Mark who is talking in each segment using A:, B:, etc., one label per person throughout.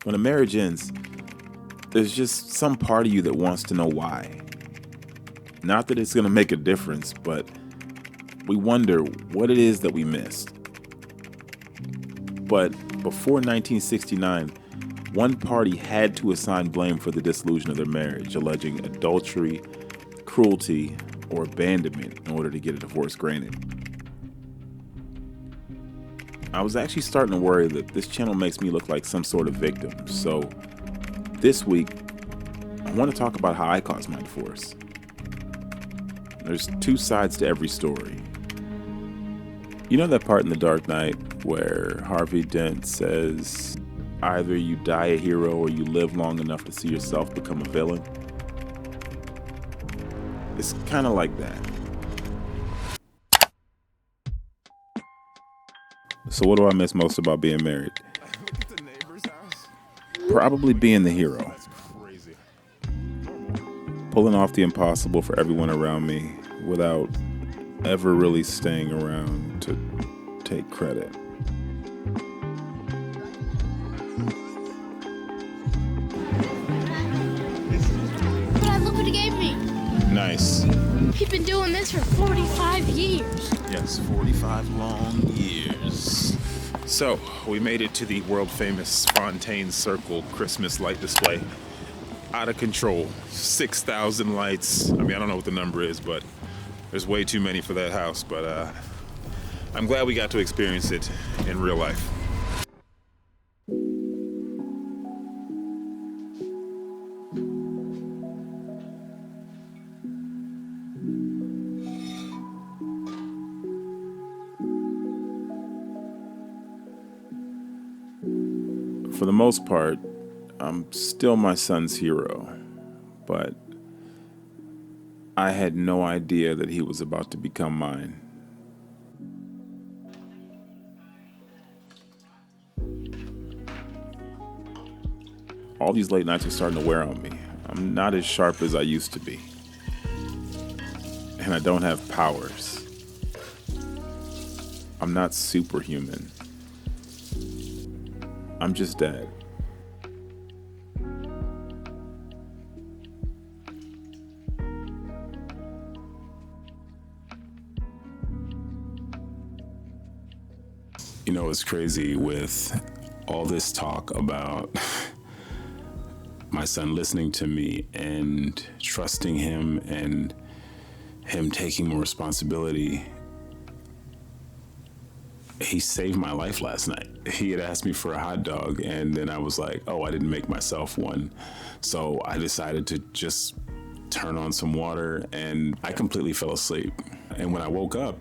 A: When a marriage ends, there's just some part of you that wants to know why. Not that it's going to make a difference, but we wonder what it is that we missed. But before 1969, one party had to assign blame for the dissolution of their marriage, alleging adultery, cruelty, or abandonment in order to get a divorce granted. I was actually starting to worry that this channel makes me look like some sort of victim, so this week, I want to talk about how I caused my divorce. There's two sides to every story. You know that part in The Dark Knight where Harvey Dent says, either you die a hero or you live long enough to see yourself become a villain? It's kind of like that. So what do I miss most about being married? Probably being the hero. Pulling off the impossible for everyone around me without ever really staying around to take credit.
B: Dad, look what he gave me.
A: Nice.
B: He's been doing this for 45 years.
A: Yes, 45 long years. So, we made it to the world-famous Fontaine Circle Christmas light display. Out of control. 6,000 lights. I mean, I don't know what the number is, but there's way too many for that house. But I'm glad we got to experience it in real life. For the most part, I'm still my son's hero, but I had no idea that he was about to become mine. All these late nights are starting to wear on me. I'm not as sharp as I used to be. And I don't have powers. I'm not superhuman. I'm just dead. You know, it's crazy with all this talk about my son listening to me and trusting him and him taking more responsibility. He saved my life last night. He had asked me for a hot dog, and then I was like, oh, I didn't make myself one. So I decided to just turn on some water, and I completely fell asleep. And when I woke up,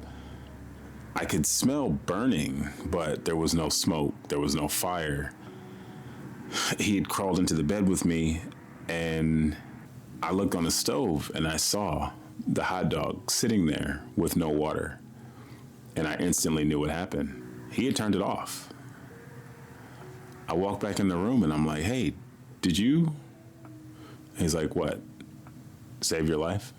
A: I could smell burning, but there was no smoke, there was no fire. He had crawled into the bed with me, and I looked on the stove, and I saw the hot dog sitting there with no water. And I instantly knew what happened. He had turned it off. I walked back in the room and I'm like, hey, did you? He's like, what? Save your life?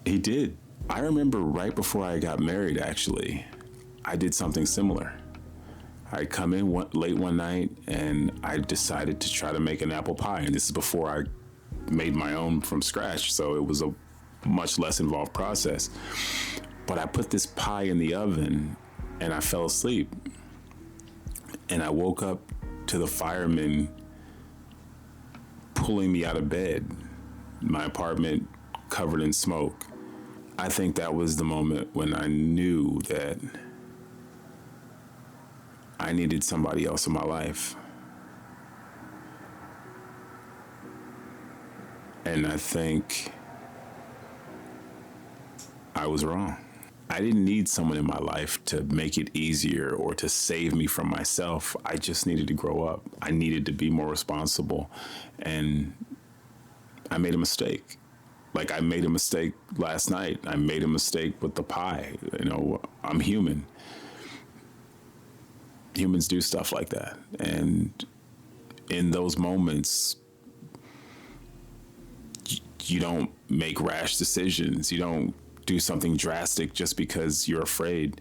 A: He did. I remember right before I got married, actually, I did something similar. I'd come in late one night and I decided to try to make an apple pie. And this is before I made my own from scratch. So it was a much less involved process. But I put this pie in the oven and I fell asleep. And I woke up to the firemen pulling me out of bed, my apartment covered in smoke. I think that was the moment when I knew that I needed somebody else in my life. And I think I was wrong. I didn't need someone in my life to make it easier or to save me from myself. I just needed to grow up. I needed to be more responsible. And I made a mistake. Like I made a mistake last night. I made a mistake with the pie. You know, I'm human. Humans do stuff like that. And in those moments, you don't make rash decisions. You don't do something drastic just because you're afraid.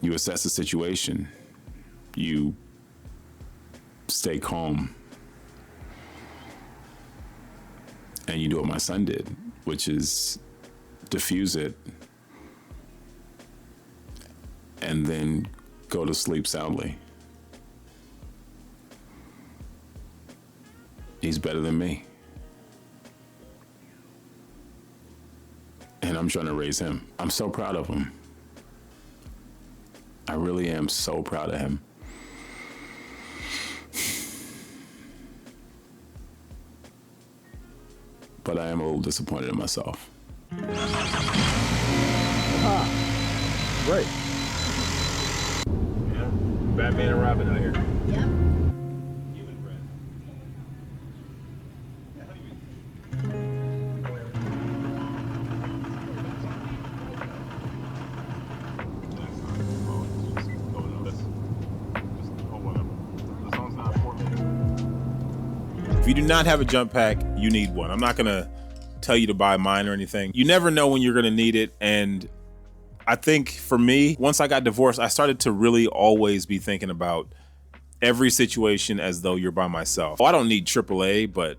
A: You assess the situation. You stay calm. And you do what my son did, which is diffuse it and then go to sleep soundly. He's better than me. And I'm trying to raise him. I'm so proud of him. I really am so proud of him. But I am a little disappointed in myself.
C: Great. Yeah, Batman and Robin out here.
B: Yep.
C: Human bread. Yeah, how do you If you do not have a jump pack, you need one. I'm not gonna tell you to buy mine or anything. You never know when you're gonna need it. And I think for me, once I got divorced, I started to really always be thinking about every situation as though you're by myself. Well, I don't need AAA, but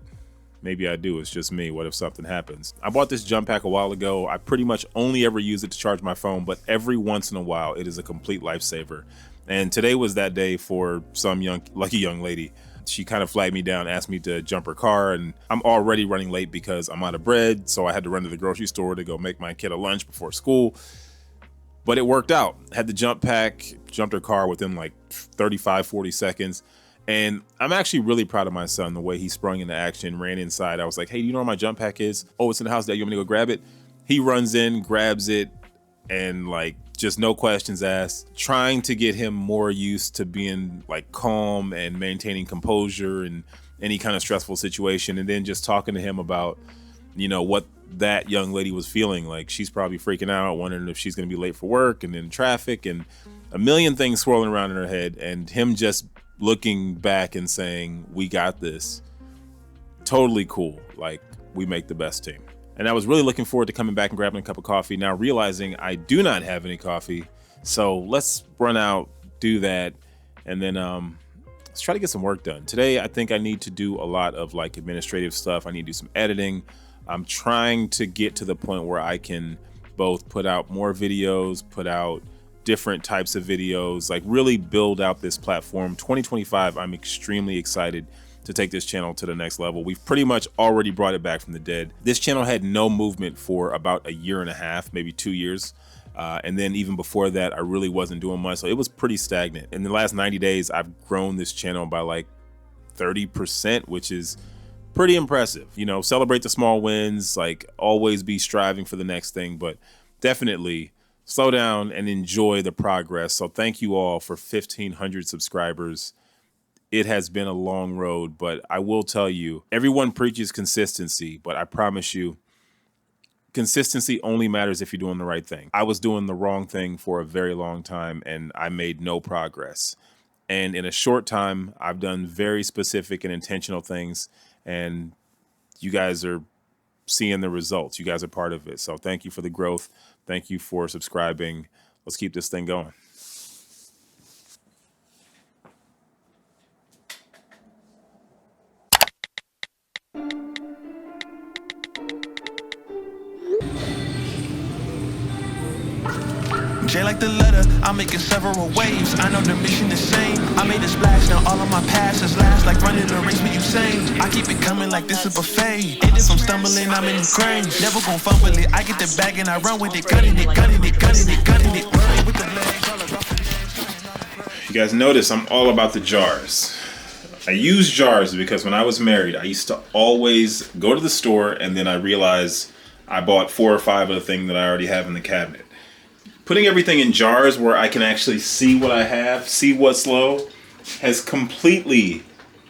C: maybe I do. It's just me. What if something happens? I bought this jump pack a while ago. I pretty much only ever use it to charge my phone, but every once in a while, it is a complete lifesaver. And today was that day for some lucky young lady. She kind of flagged me down, asked me to jump her car, and I'm already running late because I'm out of bread. So I had to run to the grocery store to go make my kid a lunch before school. But it worked out. Had the jump pack, jumped her car within like 35, 40 seconds. And I'm actually really proud of my son, the way he sprung into action, ran inside. I was like, hey, do you know where my jump pack is? Oh, it's in the house, Dad. You want me to go grab it? He runs in, grabs it, and like just no questions asked, trying to get him more used to being like calm and maintaining composure in any kind of stressful situation. And then just talking to him about, you know, what that young lady was feeling. Like she's probably freaking out, wondering if she's going to be late for work and in traffic and a million things swirling around in her head. And him just looking back and saying, we got this. Totally cool. Like we make the best team. And I was really looking forward to coming back and grabbing a cup of coffee. Now realizing I do not have any coffee. So let's run out, do that. And then let's try to get some work done. Today, I think I need to do a lot of like administrative stuff. I need to do some editing. I'm trying to get to the point where I can both put out more videos, put out different types of videos, like really build out this platform. 2025, I'm extremely excited to take this channel to the next level. We've pretty much already brought it back from the dead. This channel had no movement for about a year and a half, maybe 2 years. And then even before that, I really wasn't doing much. So it was pretty stagnant. In the last 90 days, I've grown this channel by like 30%, which is pretty impressive. You know, celebrate the small wins, like always be striving for the next thing, but definitely slow down and enjoy the progress. So thank you all for 1,500 subscribers. It has been a long road, but I will tell you, everyone preaches consistency, but I promise you, consistency only matters if you're doing the right thing. I was doing the wrong thing for a very long time and I made no progress. And in a short time, I've done very specific and intentional things, and you guys are seeing the results. You guys are part of it. So thank you for the growth. Thank you for subscribing. Let's keep this thing going.
D: J like the letter, I'm making several waves. I know the mission is same. I made a splash, now all of my passes last like running a race with Usain. I keep it coming like this a buffet. And if I'm stumbling, I'm in the crane. Never gon' fumble it. I get the bag and I run with it, gunning it, gunning it, gunning it, gunning it. Running with the legs all around.
C: You guys notice I'm all about the jars. I use jars because when I was married, I used to always go to the store and then I realized I bought 4 or 5 of the things that I already have in the cabinet. Putting everything in jars where I can actually see what I have, see what's low, has completely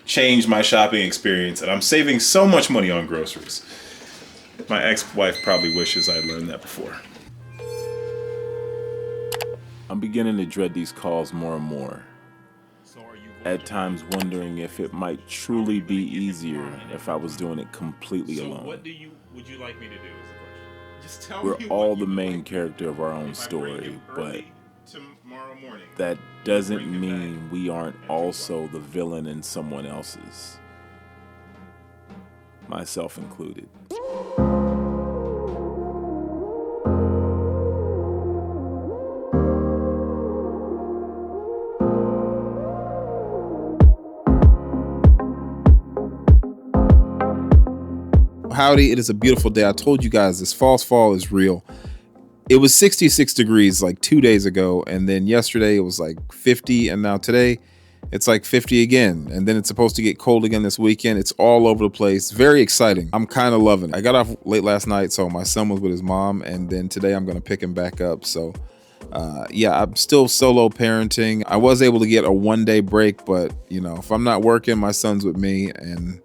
C: changed my shopping experience, and I'm saving so much money on groceries. My ex-wife probably wishes I'd learned that before.
A: I'm beginning to dread these calls more and more. At times wondering if it might truly be easier if I was doing it completely alone.
C: What would you like me to do is the question. Just tell
A: We're
C: me
A: all
C: what
A: the
C: you would
A: main
C: like.
A: character of our own
C: If I bring
A: story,
C: you
A: but
C: early, tomorrow morning.
A: That doesn't mean we aren't also the villain in someone else's, myself included.
C: Howdy, it is a beautiful day. I told you guys this false fall is real. It was 66 degrees like 2 days ago, and then yesterday it was like 50, and now today it's like 50 again, and then it's supposed to get cold again this weekend. It's all over the place. Very exciting. I'm kind of loving it. I got off late last night, so my son was with his mom, and then today I'm going to pick him back up. So yeah, I'm still solo parenting. I was able to get a 1-day break, but you know, if I'm not working, my son's with me, and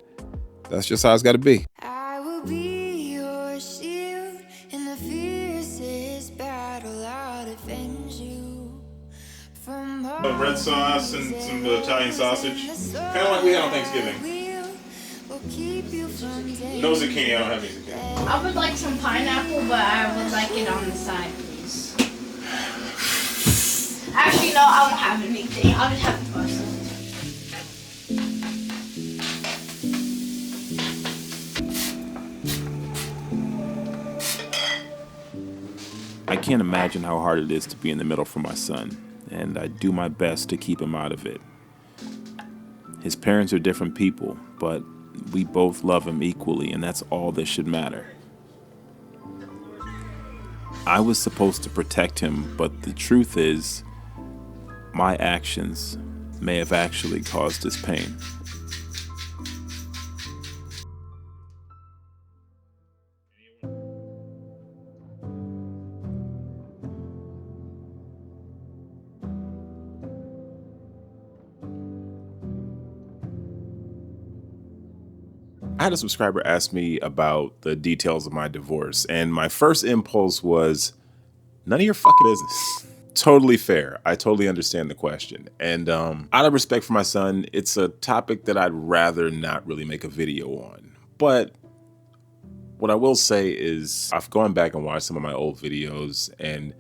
C: that's just how it's got to be.
E: I will be your shield in the fiercest battle. I'll defend you from
C: Red sauce and some Italian sausage. Kind of like we had on Thanksgiving. No zucchini, I don't have any zucchini.
B: I would like some pineapple, but I would like it on the side, please. Actually, no, I won't have anything. I'll just have the pasta.
A: I can't imagine how hard it is to be in the middle for my son, and I do my best to keep him out of it. His parents are different people, but we both love him equally, and that's all that should matter. I was supposed to protect him, but the truth is, my actions may have actually caused his pain. I had a subscriber ask me about the details of my divorce, and my first impulse was, none of your fucking business. Totally fair. I totally understand the question. And out of respect for my son, it's a topic that I'd rather not really make a video on. But what I will say is I've gone back and watched some of my old videos, and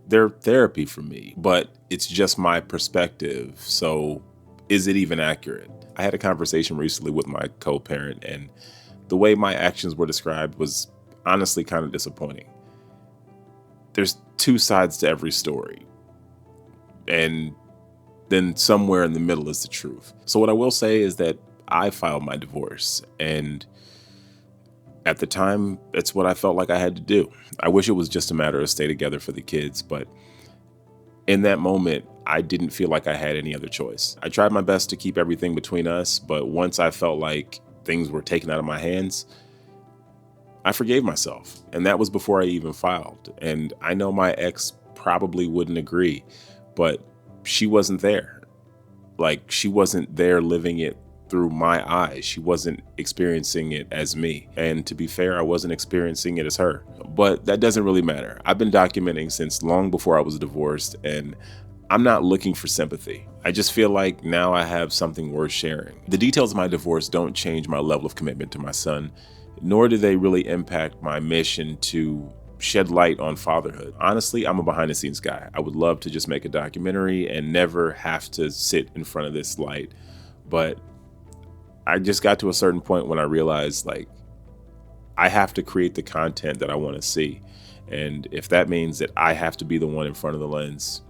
A: they're therapy for me, but it's just my perspective. So is it even accurate? I had a conversation recently with my co-parent, and the way my actions were described was honestly kind of disappointing. There's two sides to every story, and then somewhere in the middle is the truth. So what I will say is that I filed my divorce, and at the time, it's what I felt like I had to do. I wish it was just a matter of stay together for the kids, but in that moment, I didn't feel like I had any other choice. I tried my best to keep everything between us, but once I felt like things were taken out of my hands, I forgave myself. And that was before I even filed. And I know my ex probably wouldn't agree, but she wasn't there. Like, she wasn't there living it through my eyes. She wasn't experiencing it as me. And to be fair, I wasn't experiencing it as her. But that doesn't really matter. I've been documenting since long before I was divorced, and I'm not looking for sympathy. I just feel like now I have something worth sharing. The details of my divorce don't change my level of commitment to my son, nor do they really impact my mission to shed light on fatherhood. Honestly, I'm a behind the scenes guy. I would love to just make a documentary and never have to sit in front of this light. But I just got to a certain point when I realized, like, I have to create the content that I want to see. And if that means that I have to be the one in front of the lens,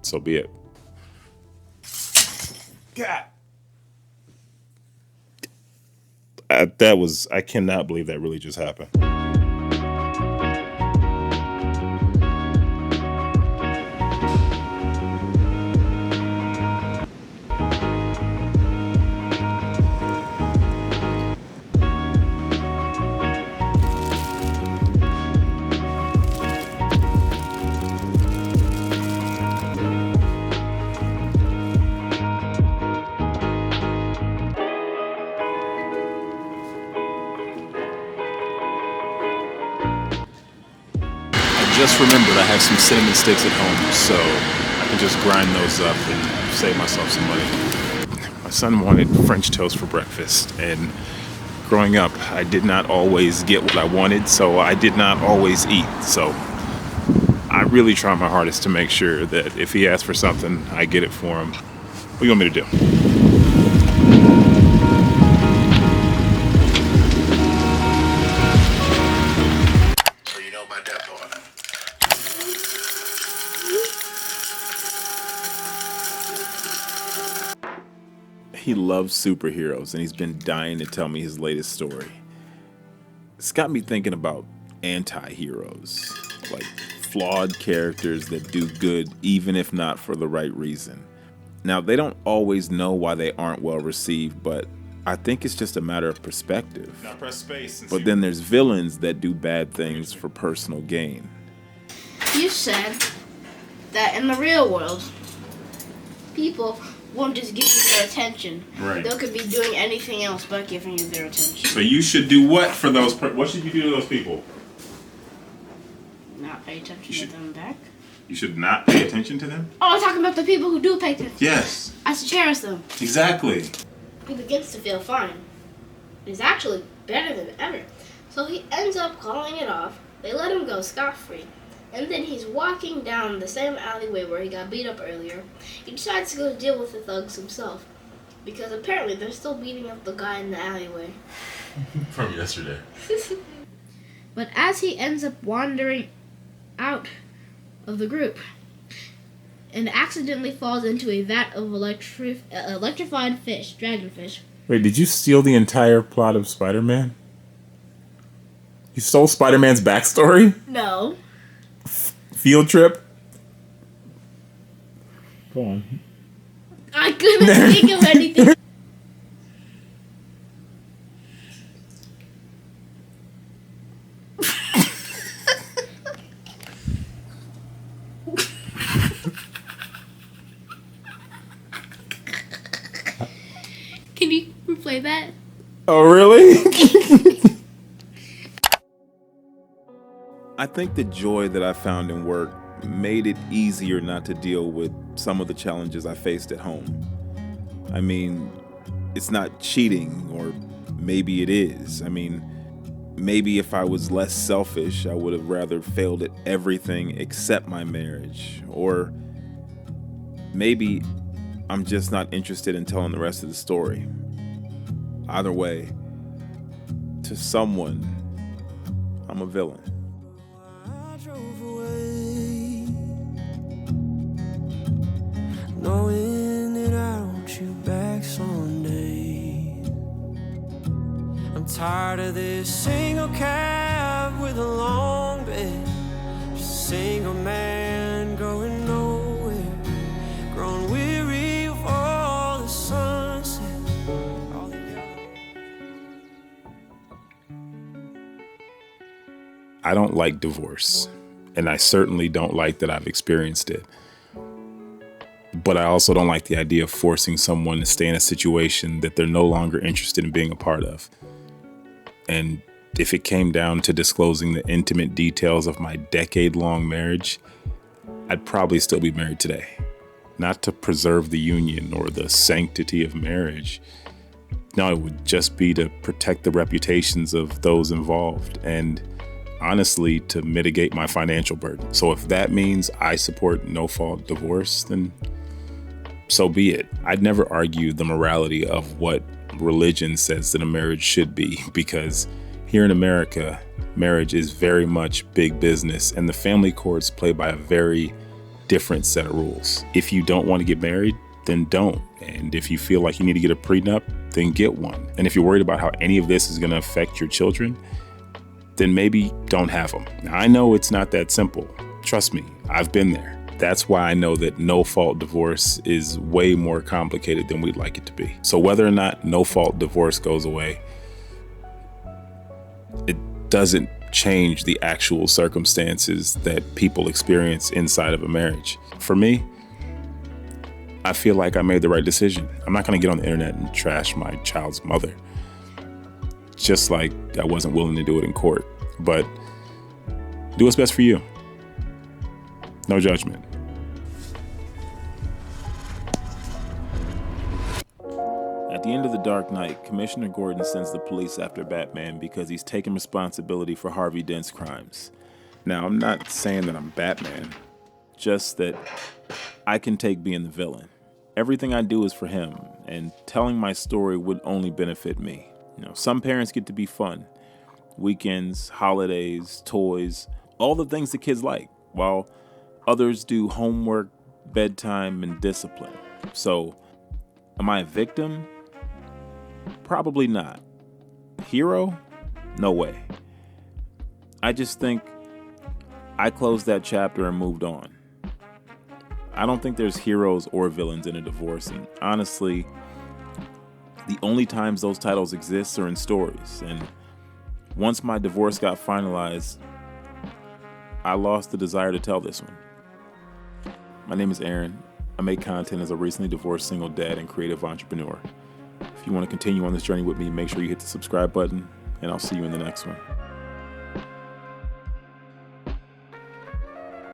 A: so be it. God. I cannot believe that really just happened. Just remembered I have some cinnamon sticks at home, so I can just grind those up and save myself some money. My son wanted French toast for breakfast, and growing up, I did not always get what I wanted, so I did not always eat. So I
C: really try my hardest to make sure that if he asks for something, I get it for him. What do you want me to do?
F: So you know about that part.
C: He loves superheroes, and he's been dying to tell me his latest story. It's got me thinking about anti-heroes, like flawed characters that do good even if not for the right reason. Now, they don't always know why they aren't well received, but I think it's just a matter of perspective.
A: Now press space and
C: But then there's villains that do bad things for personal gain.
B: You said that in the real world, people won't just give you their attention.
A: Right.
B: They could be doing anything else but giving you their attention.
A: So you should do what for those? What should you do to those people?
B: Not pay attention to them back.
A: You should not pay attention to them.
B: Oh, I'm talking about the people who do pay attention.
A: Yes,
B: I should cherish them.
A: exactly.
B: He begins to feel fine. He's actually better than ever. So he ends up calling it off. They let him go scot-free. And then he's walking down the same alleyway where he got beat up earlier. He decides to go deal with the thugs himself. Because apparently they're still beating up the guy in the alleyway.
F: From yesterday.
B: But as he ends up wandering out of the group and accidentally falls into a vat of electrified fish, dragonfish.
C: Wait, did you steal the entire plot of Spider-Man? You stole Spider-Man's backstory?
B: No.
C: Field trip? Go on.
B: I couldn't think of anything. Can you replay that?
C: Oh, really? I think the joy that I found in work made it easier not to deal with some of the challenges I faced at home. I mean, it's not cheating, or maybe it is. I mean, maybe if I was less selfish, I would have rather failed at everything except my marriage. Or maybe I'm just not interested in telling the rest of the story. Either way, to someone, I'm a villain.
G: I drove away, knowing that I want you back someday. I'm tired of this single cab with a long bed, just a single man going nowhere, grown weary of all the sunset, all the yellow.
A: I don't like divorce, and I certainly don't like that I've experienced it. But I also don't like the idea of forcing someone to stay in a situation that they're no longer interested in being a part of. And if it came down to disclosing the intimate details of my decade-long marriage, I'd probably still be married today. Not to preserve the union or the sanctity of marriage. No, it would just be to protect the reputations of those involved and honestly to mitigate my financial burden. So if that means I support no-fault divorce, then so be it. I'd never argue the morality of what religion says that a marriage should be, because here in America, marriage is very much big business and the family courts play by a very different set of rules. If you don't want to get married, then don't. And if you feel like you need to get a prenup, then get one. And if you're worried about how any of this is going to affect your children, then maybe don't have them. Now, I know it's not that simple. Trust me, I've been there. That's why I know that no-fault divorce is way more complicated than we'd like it to be. So whether or not no-fault divorce goes away, it doesn't change the actual circumstances that people experience inside of a marriage. For me, I feel like I made the right decision. I'm not going to get on the internet and trash my child's mother, just like I wasn't willing to do it in court. But do what's best for you. No judgment. At the end of the Dark Knight, Commissioner Gordon sends the police after Batman because he's taken responsibility for Harvey Dent's crimes.
C: Now, I'm not saying that I'm Batman, just that I can take being the villain. Everything I do is for him, and telling my story would only benefit me. Some parents get to be fun. Weekends, holidays, toys, all the things the kids like, while others do homework, bedtime, and discipline. So, am I a victim? Probably not. Hero? No way. I just think I closed that chapter and moved on. I don't think there's heroes or villains in a divorce, and honestly, the only times those titles exist are in stories, and once my divorce got finalized, I lost the desire to tell this one. My name is Aaron. I make content as a recently divorced single dad and creative entrepreneur. If you want to continue on this journey with me, make sure you hit the subscribe button, and I'll see you in the next one.